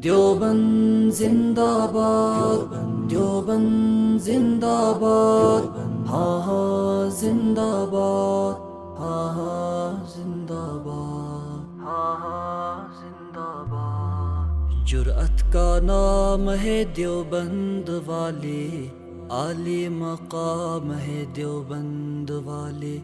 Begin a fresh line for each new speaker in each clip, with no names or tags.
دیوبند زندہ باد، دیوبند زندہ باد، ہاں ہاں زندہ باد، ہاں ہاں زندہ باد، ہاں ہاں زندہ باد۔ جرأت کا نام ہے دیوبند والے، عالی مقام ہے دیوبند والے،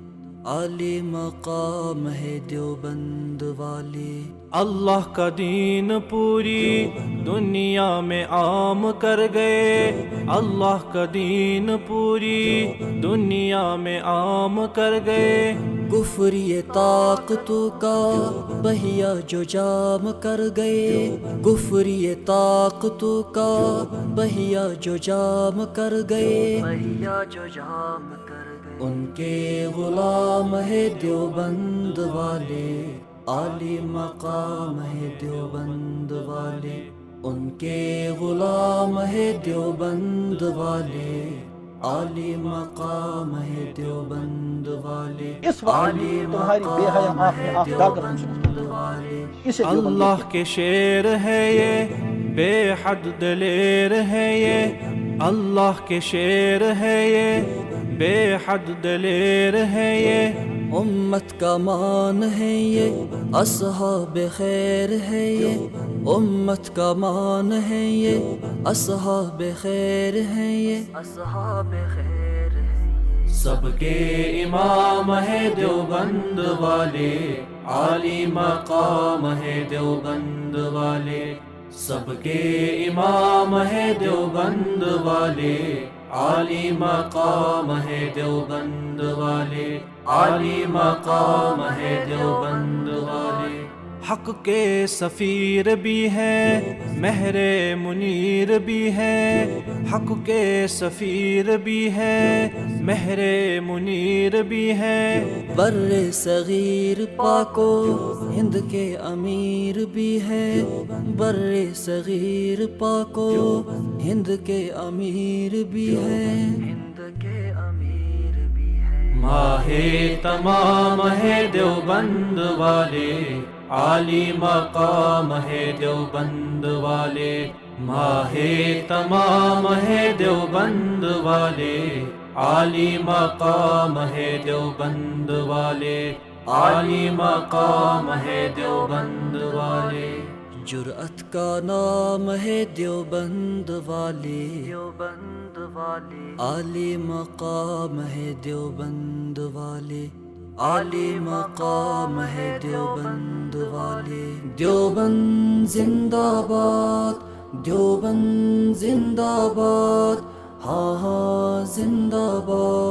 عالی مقام ہے دیوبند والے۔
اللہ کا دین پوری دنیا میں عام کر گئے، اللہ کا دین پوری دنیا میں عام کر گئے۔
کفری طاقتوں کا بہیا جو جام کر گئے، کفری طاقتوں کا بہیا جو جام کر گئے، بہیا جو جام کر گئے۔ ان کے غلام ہے دیوبند والے، عالی مقام ہے دیوبند والے، ان کے غلام ہے دیوبند والے، عالی مقام ہے دیوبند والے،
اس وقت تمہاری بے حیا آنکھ میں آنکھ ڈال کر
دیوبند والے۔
اسے
اللہ کے شعر ہے یہ، بے حد دلیر ہے یہ، اللہ کے شعر ہے یہ، بے حد دلیر ہے یہ۔
امت کا مان ہے یہ، اصحاب خیر ہے یہ، امت کا مان ہے یہ، اصحاب خیر ہے یہ، اصحاب خیر ہے یہ۔
سب کے امام ہے دیوبند والے، عالی مقام ہے دیوبند والے۔ سب کے امام ہے دیوبند والے، عالی مقام ہے دیوبند والے، عالی مقام ہے دیوبند والے۔ حق کے سفیر بھی ہیں، مہر منیر بھی ہیں، حق کے سفیر بھی ہیں، مہر منیر بھی ہیں۔
بر صغیر پاکو ہند کے امیر بھی ہے، بر صغیر پاکو ہند کے امیر بھی ہے، ہند کے امیر بھی ہے۔
ماہ تمام ہے دیوبند والے، عالی مقام ہے دیوبند والے۔ ماہ تمام ہے دیوبند والے، عالی مقام ہے دیوبند والے، عالی مقام ہے دیوبند والے۔
جرأت کا نام ہے دیوبند والے، دیوبند والے، عالی مقام ہے دیوبند والے، عالی مقام ہے دیوبند والے۔ دیوبند زندہ باد، دیوبند زندہ باد، ہاں ہاں زندہ باد۔